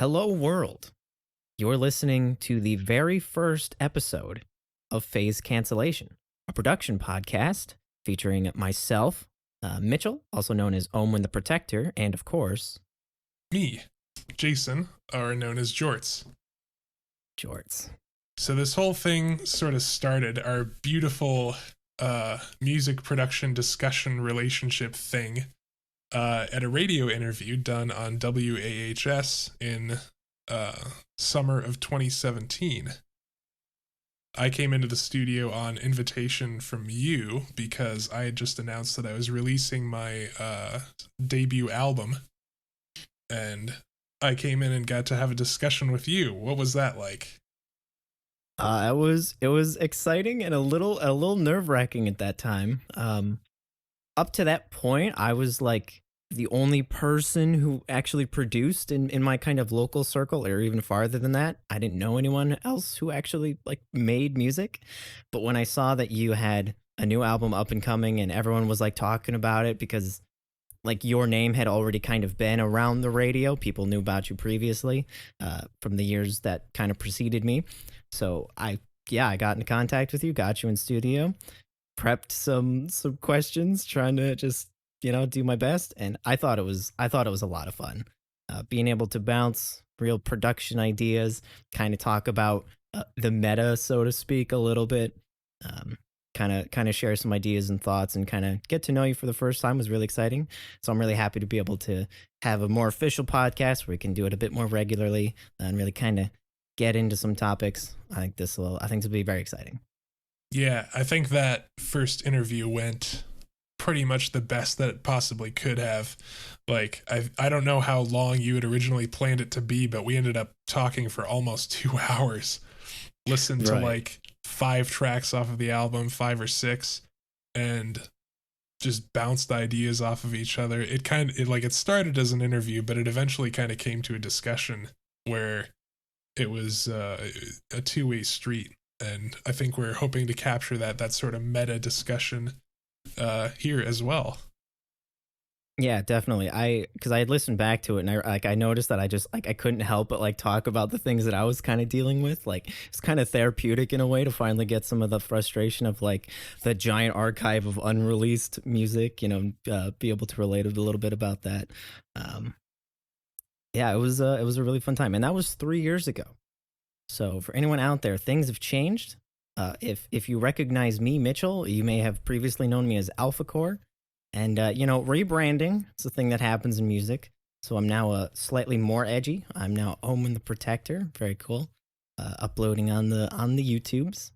Hello, world. You're listening to the very first episode of Phase Cancellation, a production podcast featuring myself, Mitchell, also known as Ohm the Protector, and of course, Me, Jason, are known as Jorts. Jorts. So this whole thing sort of started our beautiful music production discussion relationship thing at a radio interview done on WAHS in summer of 2017. I came into the studio on invitation from you because I had just announced that I was releasing my debut album, and I came in and got to have a discussion with you. What was that like? It was exciting and a little nerve-wracking at that time. Up to that point, I was like the only person who actually produced in my kind of local circle, or even farther than that. I didn't know anyone else who actually like made music. But when I saw that you had a new album up and coming and everyone was like talking about it because like your name had already kind of been around the radio, people knew about you previously from the years that kind of preceded me. So I got into contact with you, got you in studio, prepped some questions, trying to just do my best, and I thought it was a lot of fun, being able to bounce real production ideas, kind of talk about the meta, so to speak, a little bit, kind of share some ideas and thoughts, and kind of get to know you for the first time was really exciting. So I'm really happy to be able to have a more official podcast where we can do it a bit more regularly and really kind of get into some topics. I think this will be very exciting. Yeah, I think that first interview went pretty much the best that it possibly could have. Like, I don't know how long you had originally planned it to be, but we ended up talking for almost 2 hours. Listened to like 5 tracks off of the album, 5 or 6, and just bounced ideas off of each other. It started as an interview, but it eventually kind of came to a discussion where it was a two-way street. And I think we're hoping to capture that sort of meta discussion here as well. Yeah, definitely. Because I had listened back to it, and I noticed that I couldn't help but like talk about the things that I was kind of dealing with. Like it's kind of therapeutic in a way to finally get some of the frustration of like the giant archive of unreleased music. Be able to relate a little bit about that. Yeah, it was a really fun time, and that was 3 years ago. So for anyone out there, things have changed. If you recognize me, Mitchell, you may have previously known me as Alpha Core. And, rebranding, it's a thing that happens in music. So I'm now slightly more edgy. I'm now Ohm the Protector. Very cool. Uploading on the YouTubes.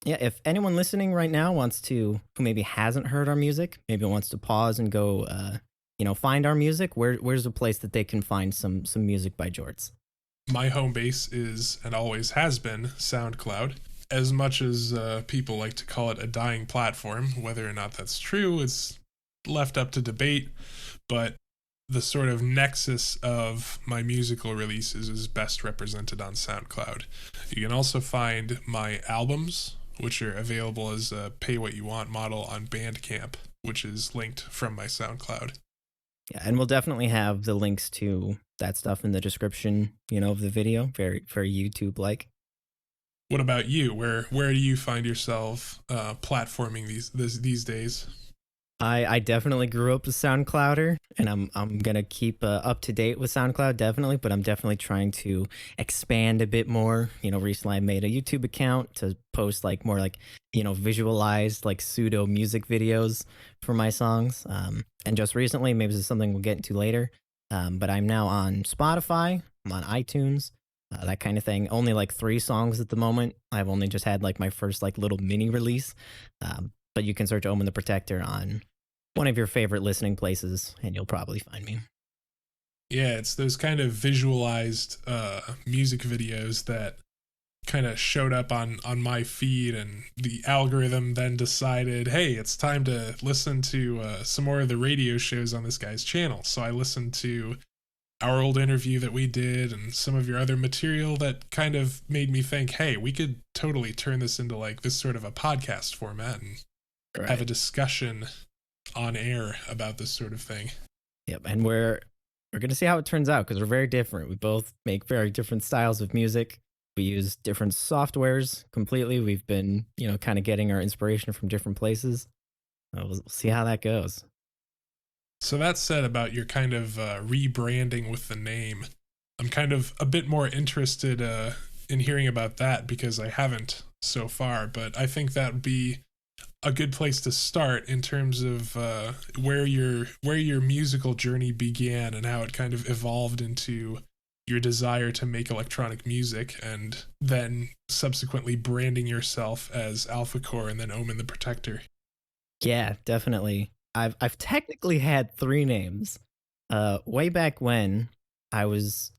Yeah, if anyone listening right now who maybe hasn't heard our music, maybe wants to pause and go, find our music, where's a place that they can find some music by Jorts? My home base is, and always has been, SoundCloud. As much as people like to call it a dying platform, whether or not that's true is left up to debate, but the sort of nexus of my musical releases is best represented on SoundCloud. You can also find my albums, which are available as a pay-what-you-want model on Bandcamp, which is linked from my SoundCloud. Yeah, and we'll definitely have the links to that stuff in the description, of the video. Very, very YouTube-like. What about you? Where do you find yourself platforming these days? I definitely grew up a SoundClouder, and I'm gonna keep up to date with SoundCloud, definitely. But I'm definitely trying to expand a bit more. Recently I made a YouTube account to post like more like visualized like pseudo music videos for my songs. And just recently, maybe this is something we'll get into later. But I'm now on Spotify. I'm on iTunes. That kind of thing. Only like 3 songs at the moment. I've only just had like my first like little mini release. But you can search Ohm the Protector on one of your favorite listening places, and you'll probably find me. Yeah, it's those kind of visualized music videos that kind of showed up on my feed, and the algorithm then decided, hey, it's time to listen to some more of the radio shows on this guy's channel. So I listened to our old interview that we did and some of your other material that kind of made me think, hey, we could totally turn this into like this sort of a podcast format and have a discussion on air about this sort of thing. Yep, and we're we're gonna see how it turns out because we're very different. We both make very different styles of music. We use different softwares completely. We've been, kind of getting our inspiration from different places. We'll see how that goes. So that said about your kind of rebranding with the name, I'm kind of a bit more interested in hearing about that because I haven't so far. But I think that would be a good place to start in terms of where your musical journey began and how it kind of evolved into your desire to make electronic music, and then subsequently branding yourself as Alpha Core and then Omen the Protector. Yeah, definitely. I've technically had 3 names. Way back when I was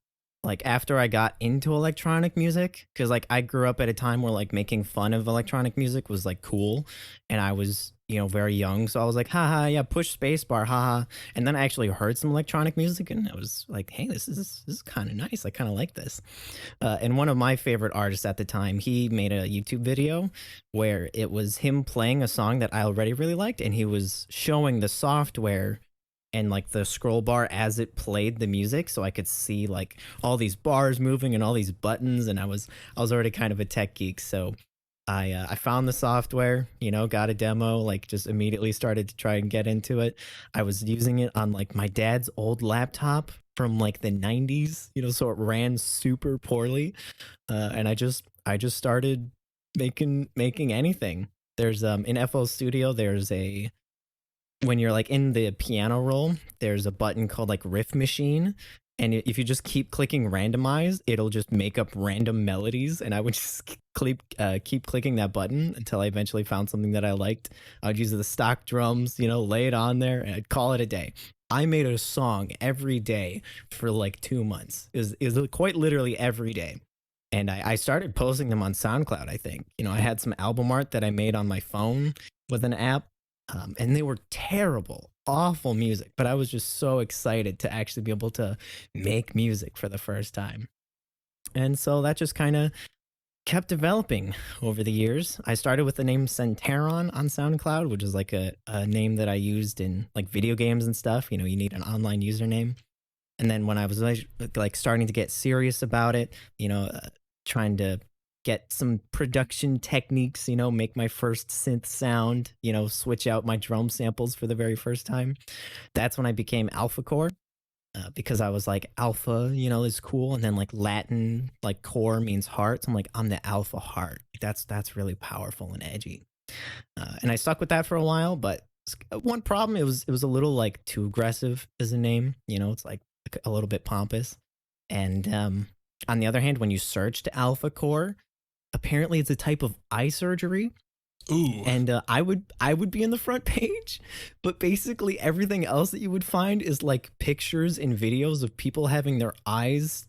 like after I got into electronic music, because like I grew up at a time where like making fun of electronic music was like cool, and I was very young, so I was like, haha, yeah, push spacebar, haha. And then I actually heard some electronic music, and I was like, hey, this is kind of nice. I kind of like this. And one of my favorite artists at the time, he made a YouTube video where it was him playing a song that I already really liked, and he was showing the software and like the scroll bar as it played the music, so I could see like all these bars moving and all these buttons. And I was already kind of a tech geek, so I found the software, got a demo, like just immediately started to try and get into it. I was using it on like my dad's old laptop from like the 90s, so it ran super poorly. And I just started making anything. There's in FL Studio, there's a when you're like in the piano roll, there's a button called like riff machine. And if you just keep clicking randomize, it'll just make up random melodies. And I would just keep clicking that button until I eventually found something that I liked. I would use the stock drums, lay it on there, and I'd call it a day. I made a song every day for like 2 months. It was quite literally every day. And I started posting them on SoundCloud, I think. I had some album art that I made on my phone with an app, and they were terrible, awful music. But I was just so excited to actually be able to make music for the first time. And so that just kind of kept developing over the years. I started with the name Centauron on SoundCloud, which is like a name that I used in like video games and stuff. You need an online username. And then when I was like starting to get serious about it, trying to get some production techniques, make my first synth sound, switch out my drum samples for the very first time. That's when I became Alpha Core, because I was like, Alpha, is cool. And then like Latin, like core means heart. So I'm like, I'm the Alpha Heart. That's really powerful and edgy. And I stuck with that for a while, but one problem, it was a little like too aggressive as a name. It's like a little bit pompous. And on the other hand, when you search to Alpha Core, apparently it's a type of eye surgery. Ooh. And I would be in the front page, but basically everything else that you would find is like pictures and videos of people having their eyes,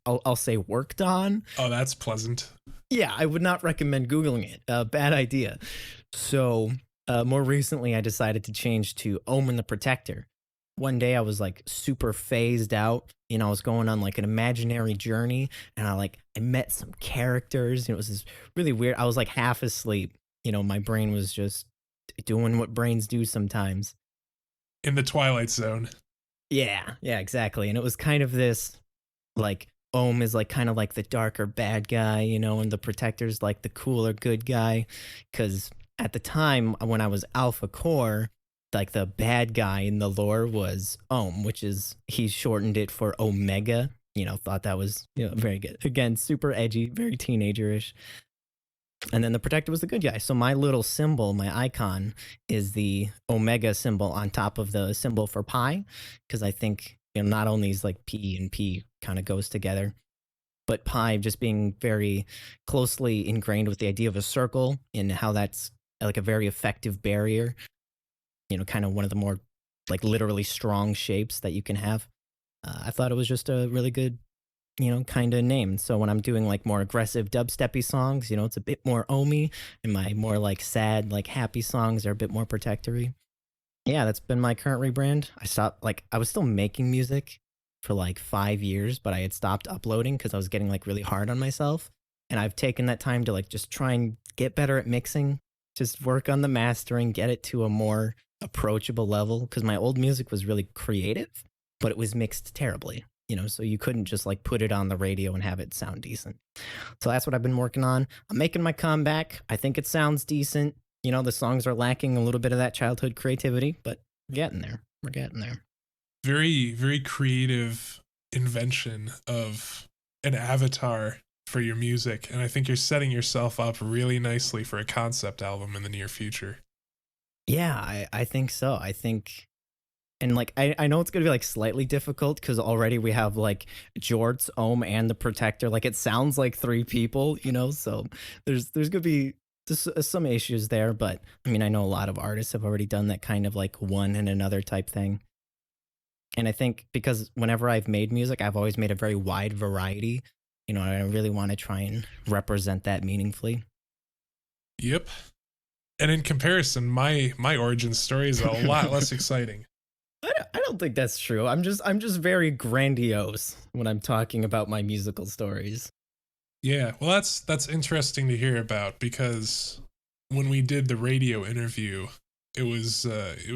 I'll say, worked on. Oh, that's pleasant. Yeah, I would not recommend Googling it. Bad idea. So more recently, I decided to change to Omen the Protector. One day I was like super phased out. I was going on like an imaginary journey, and I met some characters. It was this really weird. I was like half asleep. My brain was just doing what brains do sometimes. In the Twilight Zone. Yeah, exactly. And it was kind of this like Ohm is like kind of like the darker bad guy, and the Protector's like the cooler good guy. Because at the time when I was Alpha Core, like the bad guy in the lore was Ohm, which is he shortened it for Omega. Thought that was very good. Again, super edgy, very teenagerish. And then the Protector was the good guy. So my little symbol, my icon, is the Omega symbol on top of the symbol for pi, because I think not only is like P and P kind of goes together, but pi just being very closely ingrained with the idea of a circle and how that's like a very effective barrier. Kind of one of the more like literally strong shapes that you can have. I thought it was just a really good, kind of name. So when I'm doing like more aggressive dubsteppy songs, it's a bit more Omi, and my more like sad, like happy songs are a bit more protectory. Yeah, that's been my current rebrand. I was still making music for like 5 years, but I had stopped uploading because I was getting like really hard on myself. And I've taken that time to like just try and get better at mixing, just work on the mastering, get it to a more approachable level, because my old music was really creative, but it was mixed terribly. So you couldn't just like put it on the radio and have it sound decent. So that's what I've been working on. I'm making my comeback. I think it sounds decent. The songs are lacking a little bit of that childhood creativity, but we're getting there. We're getting there. Very, very creative invention of an avatar for your music. And I think you're setting yourself up really nicely for a concept album in the near future. Yeah, I think so. I think, and like, I know it's going to be like slightly difficult because already we have like Jorts, Ohm, and the Protector. Like, it sounds like three people, so there's going to be just some issues there. But I mean, I know a lot of artists have already done that kind of like one and another type thing. And I think because whenever I've made music, I've always made a very wide variety. And I really want to try and represent that meaningfully. Yep. And in comparison, my origin story is a lot less exciting. I don't think that's true. I'm just very grandiose when I'm talking about my musical stories. Yeah, well, that's interesting to hear about, because when we did the radio interview, it was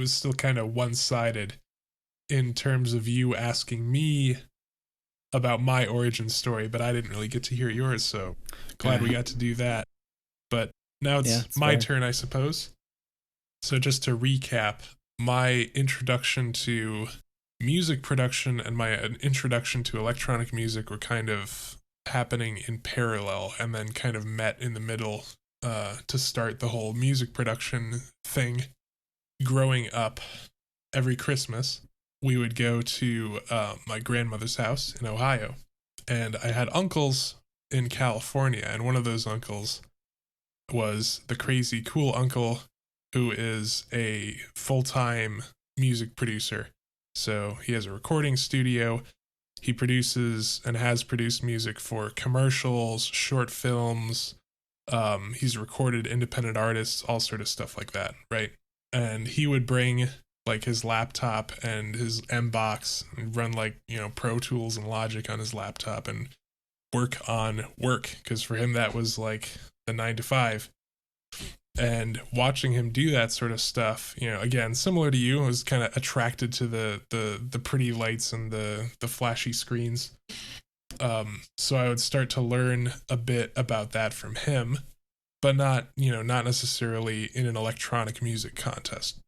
still kind of one-sided in terms of you asking me about my origin story, but I didn't really get to hear yours, so glad we got to do that. But now it's my turn, I suppose. So just to recap, my introduction to music production and my introduction to electronic music were kind of happening in parallel, and then kind of met in the middle to start the whole music production thing. Growing up, every Christmas, we would go to my grandmother's house in Ohio, and I had uncles in California, and one of those uncles was the crazy cool uncle who is a full-time music producer. So he has a recording studio. He produces and has produced music for commercials, short films. He's recorded independent artists, all sort of stuff like that, right? And he would bring like his laptop and his M-Box and run like, Pro Tools and Logic on his laptop and work on work, because for him that was like the 9 to 5. And watching him do that sort of stuff, again, similar to you, I was kind of attracted to the pretty lights and the flashy screens. So I would start to learn a bit about that from him, but not necessarily in an electronic music context,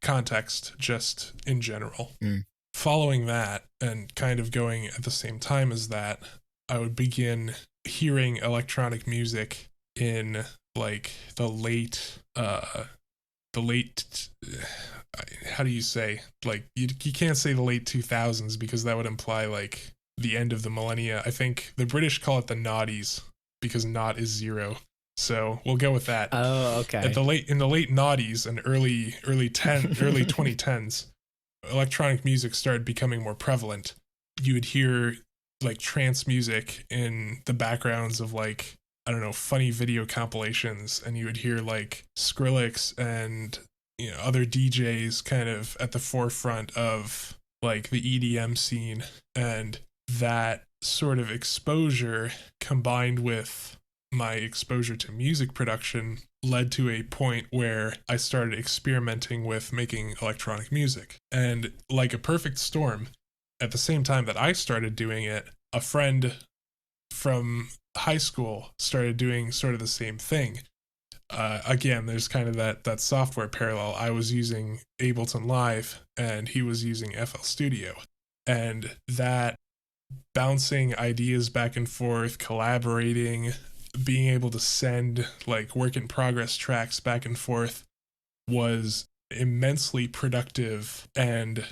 just in general. Following that, and kind of going at the same time as that, I would begin hearing electronic music in like the late how do you say, like you can't say the late 2000s, because that would imply like the end of the millennia. I think the British call it the noughties, because naught is zero. So we'll go with that. Oh, okay. In the late noughties and early 2010s, electronic music started becoming more prevalent. You would hear like trance music in the backgrounds of like, I don't know, funny video compilations, and you would hear like Skrillex and other DJs kind of at the forefront of like the EDM scene. And that sort of exposure, combined with my exposure to music production, led to a point where I started experimenting with making electronic music. And like a perfect storm, at the same time that I started doing it, a friend from high school started doing sort of the same thing. Again, there's kind of that software parallel. I was using Ableton Live and he was using FL Studio, and that bouncing ideas back and forth, collaborating, being able to send like work in progress tracks back and forth was immensely productive, and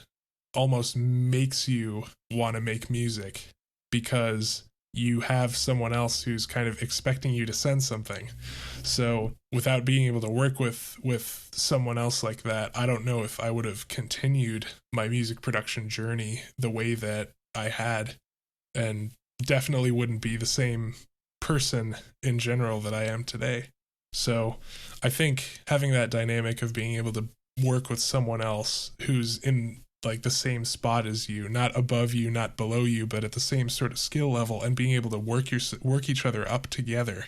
almost makes you want to make music, because you have someone else who's kind of expecting you to send something. So without being able to work with someone else like that, I don't know if I would have continued my music production journey the way that I had, and definitely wouldn't be the same person in general that I am today. So I think having that dynamic of being able to work with someone else who's in like the same spot as you, not above you, not below you, but at the same sort of skill level, and being able to work each other up together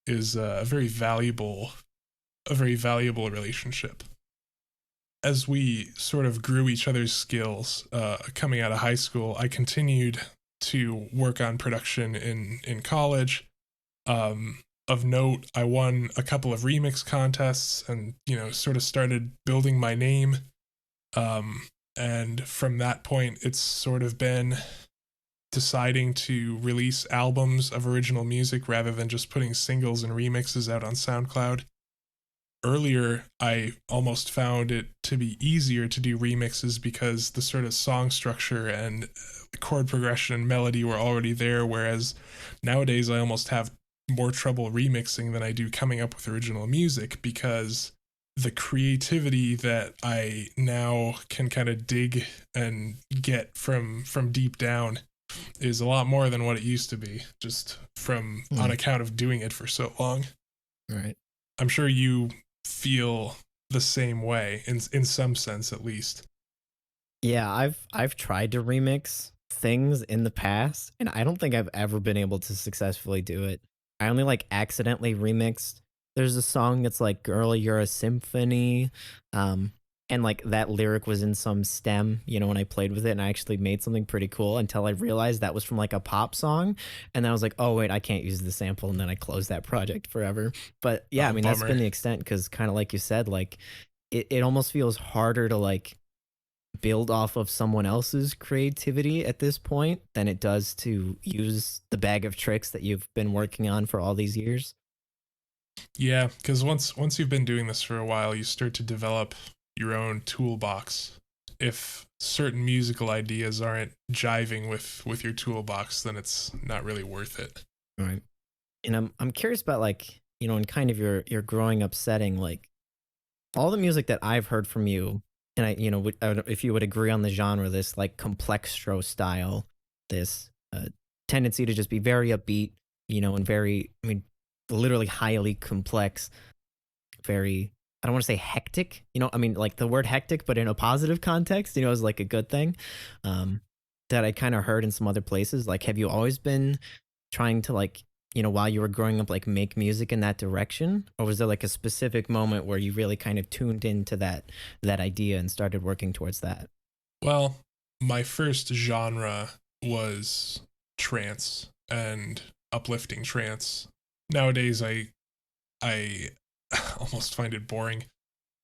is a very valuable relationship. as we sort of grew each other's skills coming out of high school, I continued to work on production in college. Of note, I won a couple of remix contests and, sort of started building my name. And from that point, it's sort of been deciding to release albums of original music rather than just putting singles and remixes out on SoundCloud. Earlier, I almost found it to be easier to do remixes because the sort of song structure and chord progression and melody were already there, whereas nowadays I almost have more trouble remixing than I do coming up with original music, because the creativity that I now can kind of dig and get from deep down is a lot more than what it used to be, just from on account of doing it for so long. Right. I'm sure you feel the same way in some sense, at least. Yeah, I've tried to remix things in the past, and I don't think I've ever been able to successfully do it. I only like accidentally remixed. There's a song that's like "Girl, You're a Symphony," and like that lyric was in some stem, when I played with it, and I actually made something pretty cool until I realized that was from like a pop song, and then I was like, oh wait, I can't use the sample, and then I closed that project forever. But yeah, I Oh, mean that's bummer. been the extent, because kind of like you said, like it almost feels harder to like build off of someone else's creativity at this point than it does to use the bag of tricks that you've been working on for all these years. Yeah, because once you've been doing this for a while, you start to develop your own toolbox. If certain musical ideas aren't jiving with your toolbox, then it's not really worth it. Right. And I'm curious about, like, in kind of your growing up setting, like all the music that I've heard from you, and I don't know if you would agree on the genre, this like complextro style, this tendency to just be very upbeat, and very, I mean, literally highly complex, very, I don't want to say hectic, I mean, like the word hectic, but in a positive context, is like a good thing. Um, that I kind of heard in some other places. Like, have you always been trying to, like, while you were growing up, like make music in that direction? Or was there like a specific moment where you really kind of tuned into that idea and started working towards that? Well, my first genre was trance and uplifting trance. Nowadays, I almost find it boring,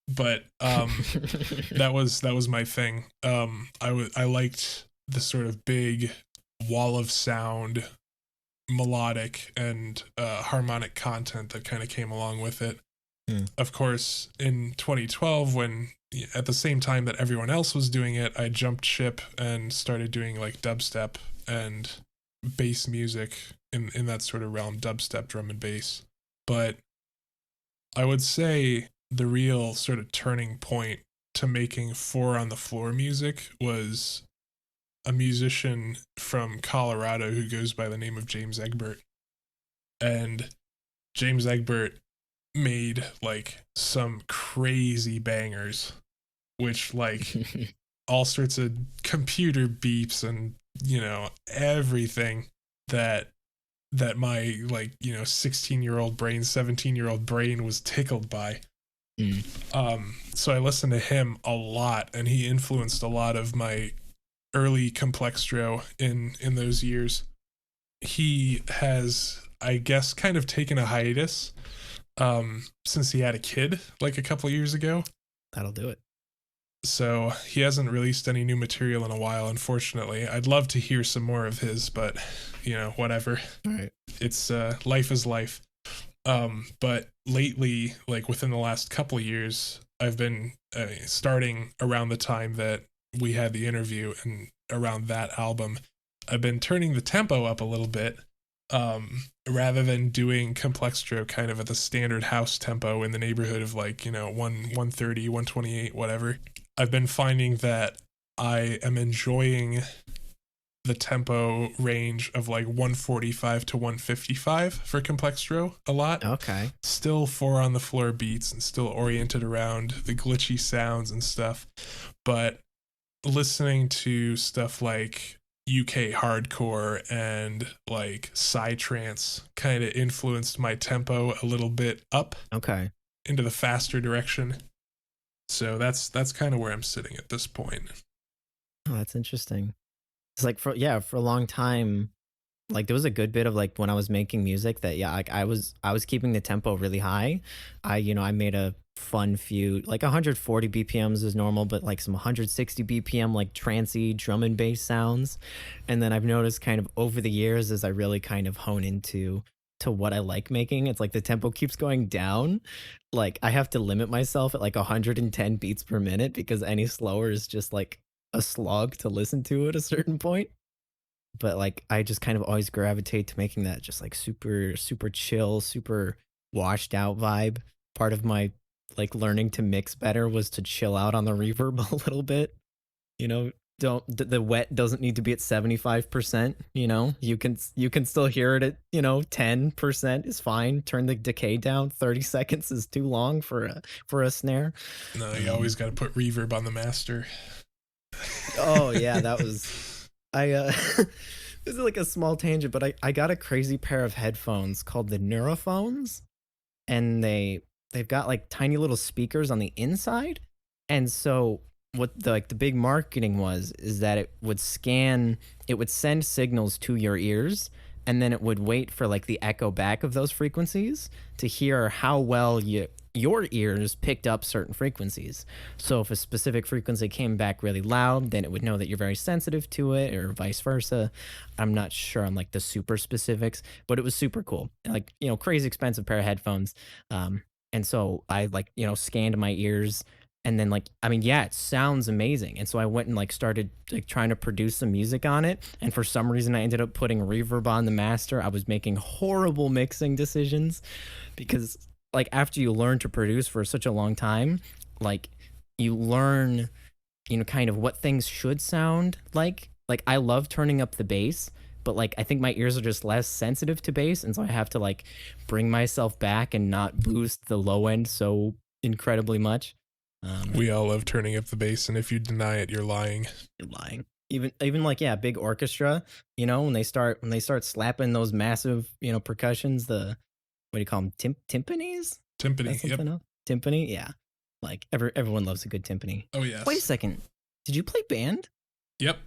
but that was my thing. I liked the sort of big wall of sound, melodic and harmonic content that kind of came along with it. Hmm. Of course, in 2012, when at the same time that everyone else was doing it, I jumped ship and started doing like dubstep and bass music in that sort of realm, dubstep, drum and bass. But I would say the real sort of turning point to making four on the floor music was a musician from Colorado who goes by the name of James Egbert. And James Egbert made like some crazy bangers, which like all sorts of computer beeps and, everything that my, like, 16-year-old brain, 17-year-old brain was tickled by. Mm. So I listened to him a lot, and he influenced a lot of my early complextro in those years. He has, I guess, kind of taken a hiatus since he had a kid like a couple years ago. That'll do it. So he hasn't released any new material in a while, unfortunately. I'd love to hear some more of his, but whatever. All right. It's life is life. But lately, like within the last couple of years, I've been starting around the time that we had the interview and around that album, I've been turning the tempo up a little bit, rather than doing complextro kind of at the standard house tempo in the neighborhood of like, 130, 128, whatever. I've been finding that I am enjoying the tempo range of like 145 to 155 for complextro a lot. Okay. Still four on the floor beats and still oriented around the glitchy sounds and stuff. But listening to stuff like UK hardcore and like psytrance kind of influenced my tempo a little bit up Okay. into the faster direction. So that's kind of where I'm sitting at this point. Oh, that's interesting. It's like for a long time, like there was a good bit of like when I was making music that yeah, like I was keeping the tempo really high. I made a fun few like 140 BPMs is normal, but like some 160 BPM like trancey drum and bass sounds. And then I've noticed kind of over the years as I really kind of hone into to what I like making, it's like the tempo keeps going down. Like I have to limit myself at like 110 beats per minute because any slower is just like a slog to listen to at a certain point. But like I just kind of always gravitate to making that just like super super chill, super washed out vibe. Part of my like learning to mix better was to chill out on the reverb a little bit. You know, don't the wet doesn't need to be at 75%, you can still hear it at, 10% is fine. Turn the decay down. 30 seconds is too long for a snare. No, you always Um got to put reverb on the master. oh yeah, that was I this is like a small tangent, but I got a crazy pair of headphones called the Neurophones, and they've got like tiny little speakers on the inside. And so what the big marketing was is that it would send signals to your ears, and then it would wait for like the echo back of those frequencies to hear how well your ears picked up certain frequencies. So if a specific frequency came back really loud, then it would know that you're very sensitive to it, or vice versa. I'm not sure on like the super specifics, but it was super cool. Like, crazy expensive pair of headphones. And so I like, scanned my ears, and then like, I mean, yeah, it sounds amazing. And so I went and like started like trying to produce some music on it. And for some reason I ended up putting reverb on the master. I was making horrible mixing decisions because like after you learn to produce for such a long time, like you learn, kind of what things should sound like. Like I love turning up the bass, but like I think my ears are just less sensitive to bass, and so I have to like bring myself back and not boost the low end so incredibly much. We all love turning up the bass, and if you deny it, you're lying. You're lying. Even like yeah, big orchestra, when they start slapping those massive, percussions, the what do you call them? Timpanis? That's Timpani, yep. something else. Timpani, yeah. Like everyone loves a good timpani. Oh Wait a yes. second. Did you play band? Yep.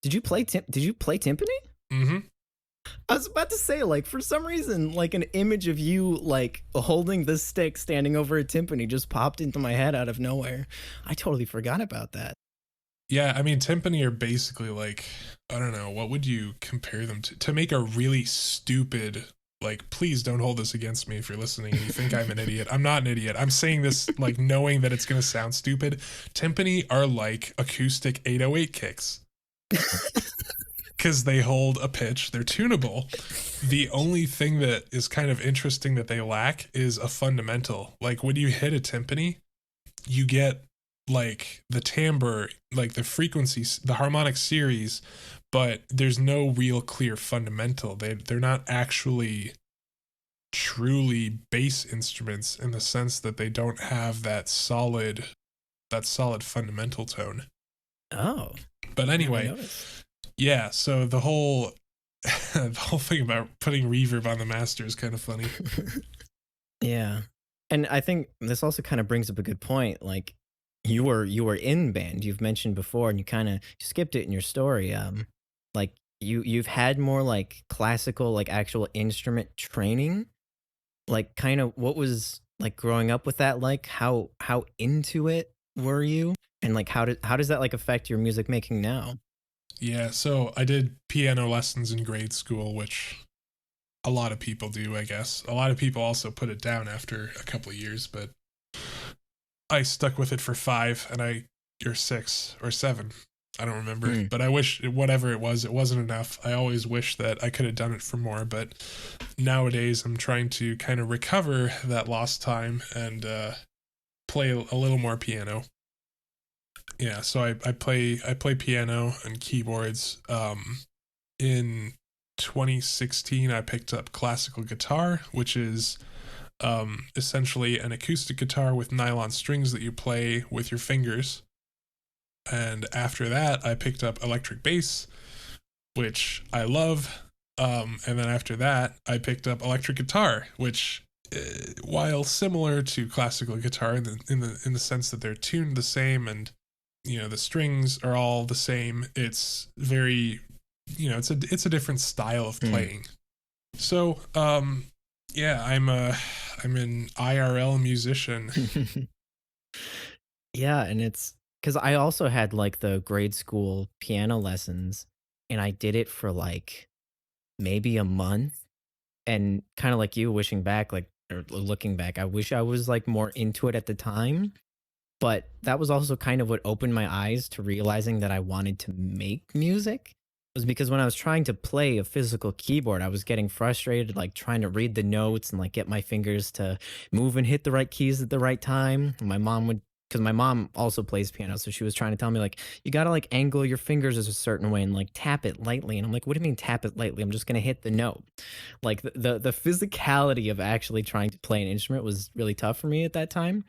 Did you play timpani? Mm-hmm. I was about to say, like, for some reason, like an image of you like holding this stick standing over a timpani just popped into my head out of nowhere. I totally forgot about that. Yeah, I mean, timpani are basically like, I don't know, what would you compare them to? To make a really stupid, like, please don't hold this against me if you're listening and you think I'm an idiot. I'm not an idiot. I'm saying this like knowing that it's going to sound stupid. Timpani are like acoustic 808 kicks because they hold a pitch. They're tunable. The only thing that is kind of interesting that they lack is a fundamental. Like when you hit a timpani, you get like the timbre, like the frequencies, the harmonic series, but there's no real clear fundamental. They're not actually truly bass instruments in the sense that they don't have that solid fundamental tone. Oh, But never anyway, noticed. yeah, so the whole the whole thing about putting reverb on the master is kind of funny. Yeah. And I think this also kind of brings up a good point. Like you were in band, you've mentioned before, and you kind of skipped it in your story. Like you've had more like classical, like actual instrument training. Like kind of what was like growing up with that like? How into it were you? And like how does that like affect your music making now? Yeah, so I did piano lessons in grade school, which a lot of people do, I guess. A lot of people also put it down after a couple of years, but I stuck with it for 5 and or 6 or 7. I don't remember, Hmm. but I wish whatever it wasn't enough. I always wish that I could have done it for more, but nowadays I'm trying to kind of recover that lost time and play a little more piano. Yeah, so I play piano and keyboards. In 2016, I picked up classical guitar, which is essentially an acoustic guitar with nylon strings that you play with your fingers. And after that, I picked up electric bass, which I love. And then after that, I picked up electric guitar, which while similar to classical guitar in the sense that they're tuned the same, and the strings are all the same, it's very, it's a different style of Hmm. playing. So yeah, I'm an IRL musician. Yeah, and it's because I also had like the grade school piano lessons, and I did it for like maybe a month. And kind of like you, wishing back, like, or looking back, I wish I was like more into it at the time. But that was also kind of what opened my eyes to realizing that I wanted to make music. Was because when I was trying to play a physical keyboard, I was getting frustrated, like trying to read the notes and like get my fingers to move and hit the right keys at the right time. And my mom would, because my mom also plays piano, so she was trying to tell me like you gotta like angle your fingers as a certain way and like tap it lightly. And I'm like, what do you mean tap it lightly? I'm just gonna hit the note. Like the physicality of actually trying to play an instrument was really tough for me at that time,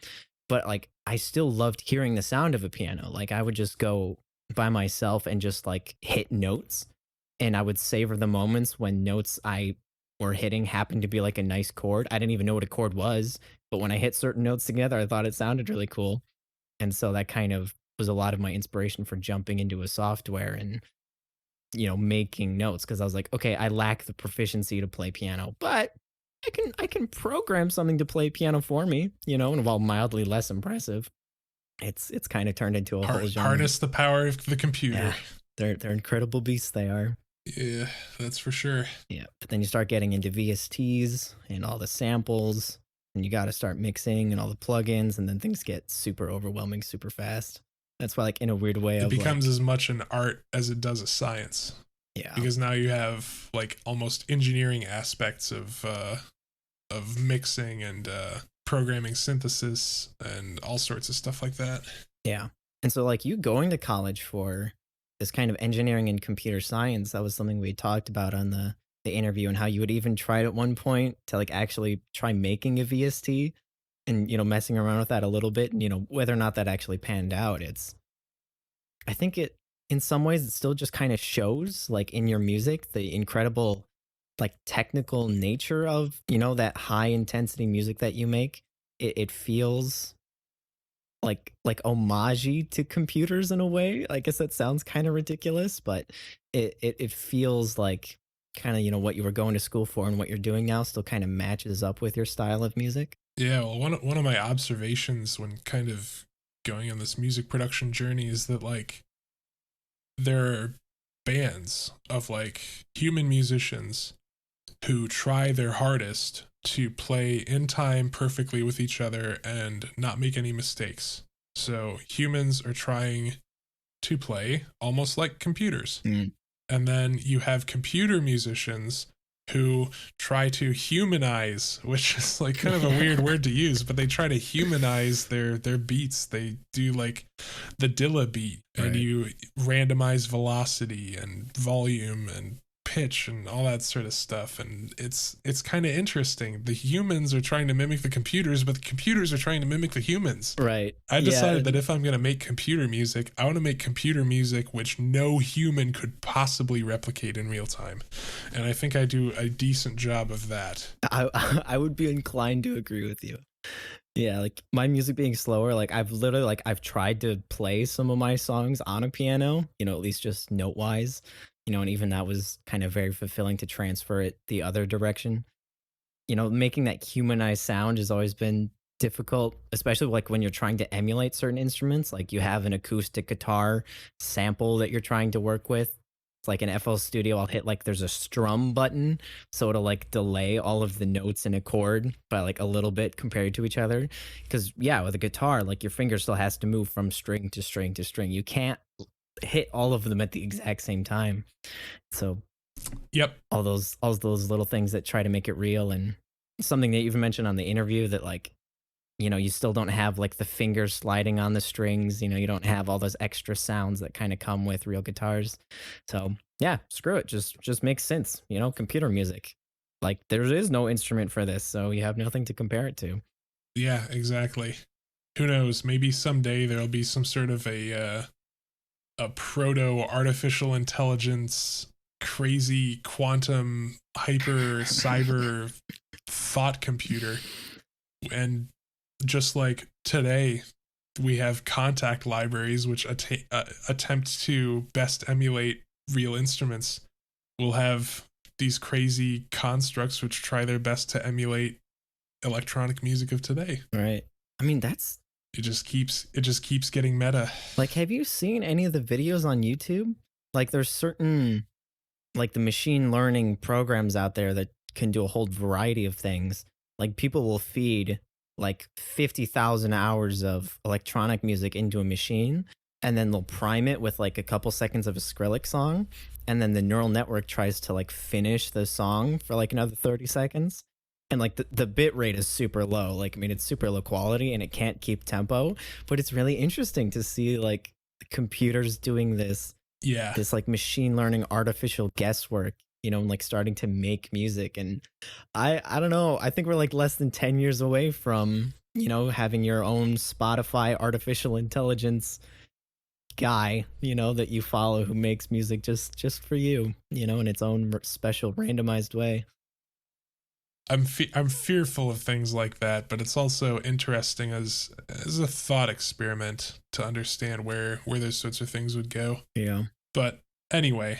but like I still loved hearing the sound of a piano. Like I would just go by myself and just like hit notes, and I would savor the moments when notes I were hitting happened to be like a nice chord. I didn't even know what a chord was, but when I hit certain notes together, I thought it sounded really cool. And so that kind of was a lot of my inspiration for jumping into a software and making notes, because I was like, okay, I lack the proficiency to play piano, but I can program something to play piano for me, and while mildly less impressive, it's kind of turned into a whole genre. Harness the power of the Yeah, computer. they're incredible beasts. They are. Yeah, that's for sure. Yeah, but then you start getting into VSTs and all the samples, and you got to start mixing and all the plugins, and then things get super overwhelming super fast. That's why, like, in a weird way It of becomes like, as much an art as it does a science, yeah, because now you have like almost engineering aspects of mixing and programming synthesis and all sorts of stuff like that. yeah. And so, like, you going to college for this kind of engineering and computer science, that was something we talked about on the interview, and how you would even try at one point to like actually try making a VST and messing around with that a little bit, and whether or not that actually panned out. I think it, in some ways, it still just kind of shows like in your music the incredible like technical nature of that high intensity music that you make. It feels like homage to computers in a way. I guess that sounds kind of ridiculous, but it feels like kind of what you were going to school for and what you're doing now still kind of matches up with your style of music. Yeah, well, one of my observations when kind of going on this music production journey is that like there are bands of like human musicians who try their hardest to play in time perfectly with each other and not make any mistakes. So humans are trying to play almost like computers. Mm. And then you have computer musicians who try to humanize, which is like kind of a weird word to use, but they try to humanize their beats. They do like the Dilla beat, and Right. you randomize velocity and volume and pitch and all that sort of stuff, and it's kind of interesting. The humans are trying to mimic the computers, but the computers are trying to mimic the humans. Right. I Yeah. decided that if I'm going to make computer music, I want to make computer music which no human could possibly replicate in real time. And I think I do a decent job of that. I would be inclined to agree with you. Yeah, like my music being slower, like I've literally like I've tried to play some of my songs on a piano, at least just note wise, and even that was kind of very fulfilling to transfer it the other direction. Making that humanized sound has always been difficult, especially like when you're trying to emulate certain instruments. Like you have an acoustic guitar sample that you're trying to work with. It's like in FL Studio, I'll hit like there's a strum button, so it'll like delay all of the notes in a chord by like a little bit compared to each other. Because yeah, with a guitar, like your finger still has to move from string to string to string. You can't hit all of them at the exact same time. So Yep. all those little things that try to make it real, and something that you even mentioned on the interview that like you still don't have like the fingers sliding on the strings, you don't have all those extra sounds that kind of come with real guitars. So yeah, screw it, just makes sense, computer music, like there is no instrument for this, so you have nothing to compare it to. Yeah, exactly. Who knows? Maybe someday there'll be some sort of a proto artificial intelligence, crazy quantum hyper cyber thought computer. And just like today, we have contact libraries which attempt to best emulate real instruments. We'll have these crazy constructs which try their best to emulate electronic music of today. Right. I mean, that's it just keeps getting meta. like, have you seen any of the videos on YouTube? Like, there's certain, like, the machine learning programs out there that can do a whole variety of things. Like, people will feed like 50,000 hours of electronic music into a machine, and then they'll prime it with like a couple seconds of a Skrillex song. And then the neural network tries to like finish the song for like another 30 seconds. And like the bit rate is super low. Like, I mean, it's super low quality and it can't keep tempo, but it's really interesting to see like computers doing Yeah. this like machine learning artificial guesswork, like starting to make music. And I don't know, I think we're like less than 10 years away from having your own Spotify artificial intelligence guy that you follow who makes music just for you, in its own special randomized way. I'm fearful of things like that, but it's also interesting as a thought experiment to understand where those sorts of things would go. Yeah. But anyway,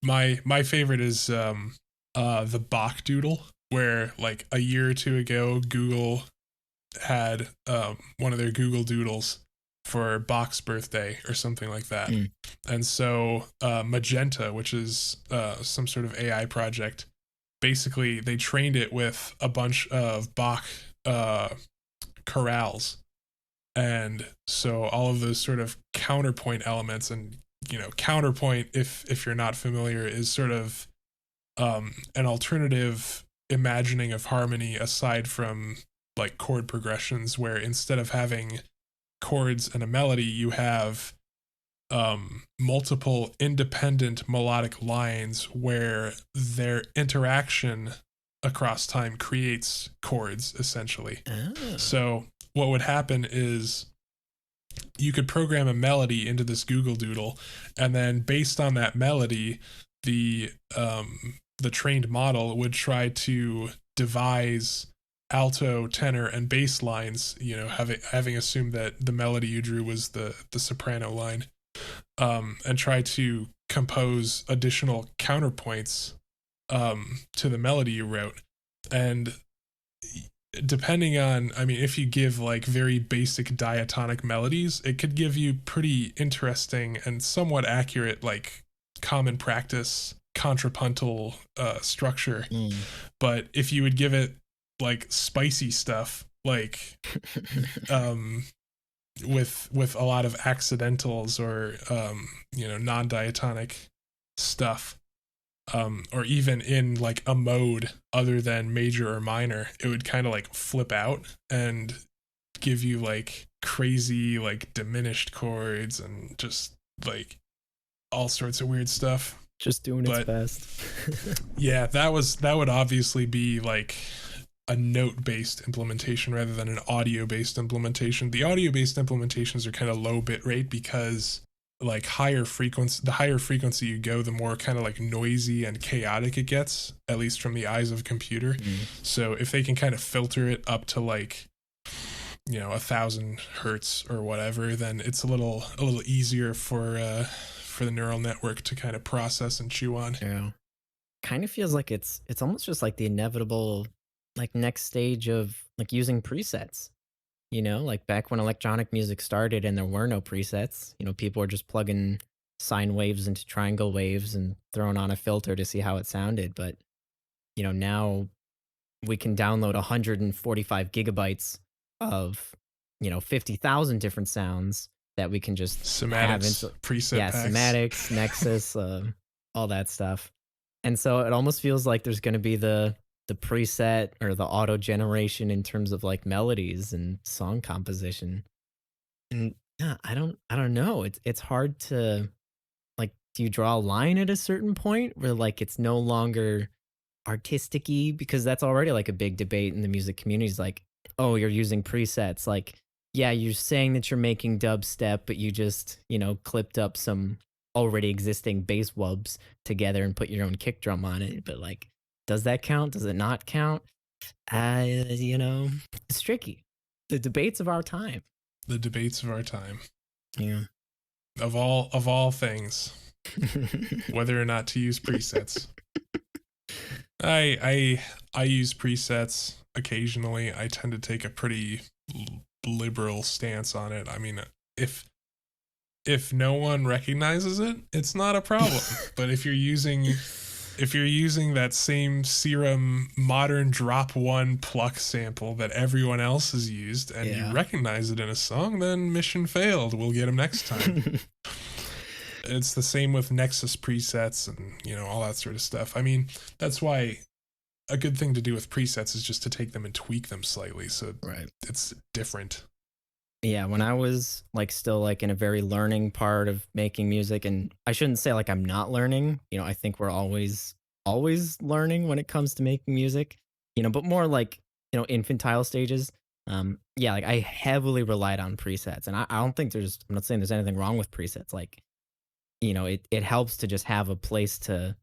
my favorite is the Bach Doodle, where like a year or two ago Google had one of their Google Doodles for Bach's birthday or something like that. And so Magenta, which is some sort of AI project, basically they trained it with a bunch of Bach chorales. And so all of those sort of counterpoint elements, and counterpoint, if you're not familiar, is sort of an alternative imagining of harmony aside from like chord progressions, where instead of having chords and a melody, you have multiple independent melodic lines where their interaction across time creates chords, essentially. Oh. So what would happen is you could program a melody into this Google Doodle, and then based on that melody, the trained model would try to devise alto, tenor, and bass lines, having assumed that the melody you drew was the soprano line, and try to compose additional counterpoints to the melody you wrote. And depending on, if you give like very basic diatonic melodies, it could give you pretty interesting and somewhat accurate, like common practice contrapuntal structure. But if you would give it like spicy stuff, like with a lot of accidentals or non-diatonic stuff, or even in like a mode other than major or minor, it would kind of like flip out and give you like crazy like diminished chords and just like all sorts of weird stuff. Just doing its best. Yeah, that would obviously be like a note-based implementation rather than an audio-based implementation. The audio-based implementations are kind of low bit rate because like the higher frequency you go, the more kind of like noisy and chaotic it gets, at least from the eyes of a computer. So if they can kind of filter it up to like 1,000 hertz or whatever, then it's a little easier for the neural network to kind of process and chew on. Yeah. Kind of feels like it's almost just like the inevitable like next stage of like using presets. Like back when electronic music started and there were no presets, people were just plugging sine waves into triangle waves and throwing on a filter to see how it sounded. But, now we can download 145 gigabytes of, 50,000 different sounds that we can just Somatics, preset packs. Somatics, Nexus, all that stuff. And so it almost feels like there's going to be the preset or the auto generation in terms of like melodies and song composition. And yeah, I don't know. It's hard to like, do you draw a line at a certain point where like it's no longer artistic-y? Because that's already like a big debate in the music community. Is like, oh, you're using presets. Like, yeah, you're saying that you're making dubstep, but you just, clipped up some already existing bass wubs together and put your own kick drum on it. But like, does that count? Does it not count? You know, it's tricky. The debates of our time. The debates of our time. Yeah. Of all things, whether or not to use presets. I use presets occasionally. I tend to take a pretty liberal stance on it. I mean, if if no one recognizes it, it's not a problem. But if you're using that same Serum modern drop one pluck sample that everyone else has used and you Yeah. recognize it in a song, then mission failed. We'll get them next time. It's the same with Nexus presets and, all that sort of stuff. I mean, that's why a good thing to do with presets is just to take them and tweak them slightly so Right. it's different. Yeah, when I was like still like in a very learning part of making music, and I shouldn't say like I'm not learning, I think we're always learning when it comes to making music, but more like, infantile stages. Yeah, like I heavily relied on presets, and I don't think I'm not saying there's anything wrong with presets. Like, it helps to just have a place to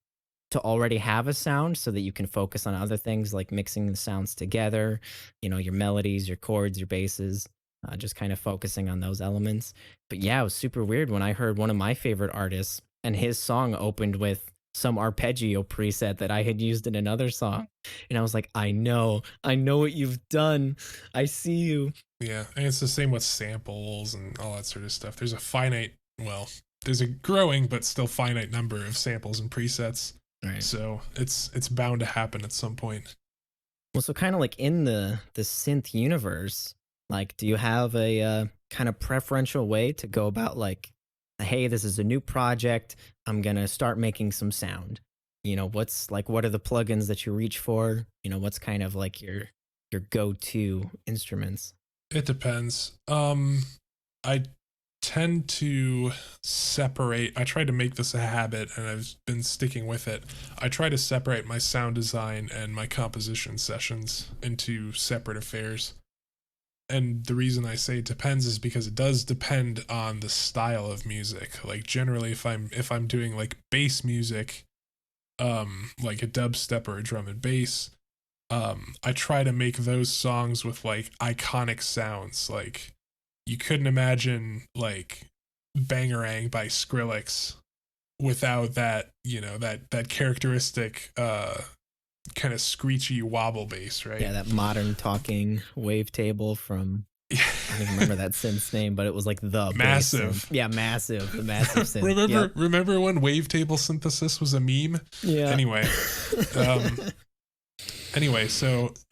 already have a sound so that you can focus on other things like mixing the sounds together, your melodies, your chords, your basses, just kind of focusing on those elements. But yeah, it was super weird when I heard one of my favorite artists and his song opened with some arpeggio preset that I had used in another song. And I was like, I know what you've done. I see you. Yeah, and it's the same with samples and all that sort of stuff. There's a growing but still finite number of samples and presets. Right. So it's bound to happen at some point. Well, so kind of like in the synth universe, like, do you have a kind of preferential way to go about like, hey, this is a new project. I'm gonna start making some sound. What are the plugins that you reach for? What's kind of like your go-to instruments? It depends. I tend to separate. I try to make this a habit and I've been sticking with it. I try to separate my sound design and my composition sessions into separate affairs. And the reason I say it depends is because it does depend on the style of music. Like generally if I'm doing like bass music, like a dubstep or a drum and bass, I try to make those songs with like iconic sounds. Like you couldn't imagine like Bangarang by Skrillex without that, that characteristic kind of screechy wobble bass, right? Yeah, that modern talking wavetable from, I don't even remember that synth's name, but it was like the bass synth. Massive. Yeah, massive, the massive synth. remember Yep. remember when wavetable synthesis was a meme? Yeah. Anyway,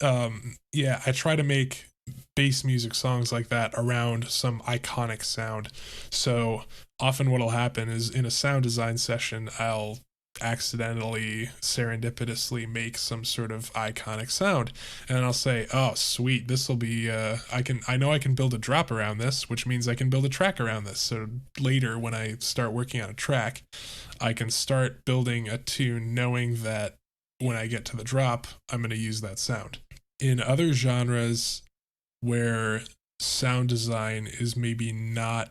um yeah, I try to make bass music songs like that around some iconic sound. So often what'll happen is in a sound design session, I'll accidentally serendipitously make some sort of iconic sound and I'll say, oh sweet, this will be I know I can build a drop around this, which means I can build a track around this. So later when I start working on a track, I can start building a tune knowing that when I get to the drop, I'm going to use that sound. In other genres where sound design is maybe not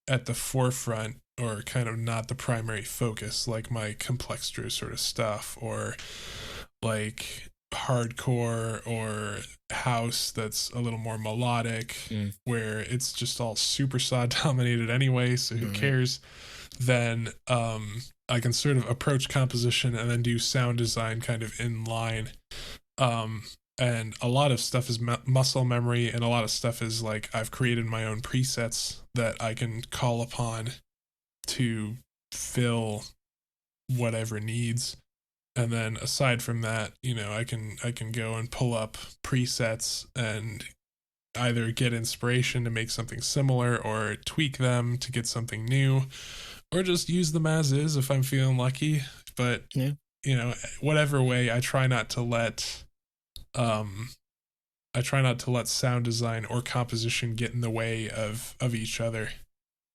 at the forefront or kind of not the primary focus, like my Complextro sort of stuff, or like hardcore or house that's a little more melodic, where it's just all supersaw dominated anyway, so who cares? Then I can sort of approach composition and then do sound design kind of in line. And a lot of stuff is muscle memory, and a lot of stuff is like I've created my own presets that I can call upon to fill whatever needs. And then aside from that, I can go and pull up presets and either get inspiration to make something similar or tweak them to get something new, or just use them as is if I'm feeling lucky. But Yeah. Whatever way, I try not to let sound design or composition get in the way of each other.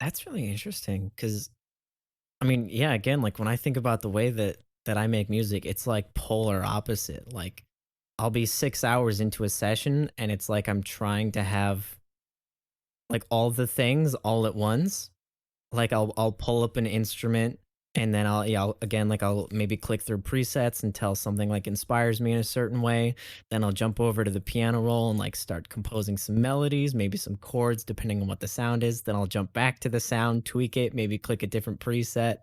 That's really interesting because, I mean, yeah, again, like when I think about the way that I make music, it's like polar opposite. Like I'll be 6 hours into a session and it's like I'm trying to have like all the things all at once. Like I'll pull up an instrument And then I'll maybe click through presets until something like inspires me in a certain way. Then I'll jump over to the piano roll and like start composing some melodies, maybe some chords, depending on what the sound is. Then I'll jump back to the sound, tweak it, maybe click a different preset.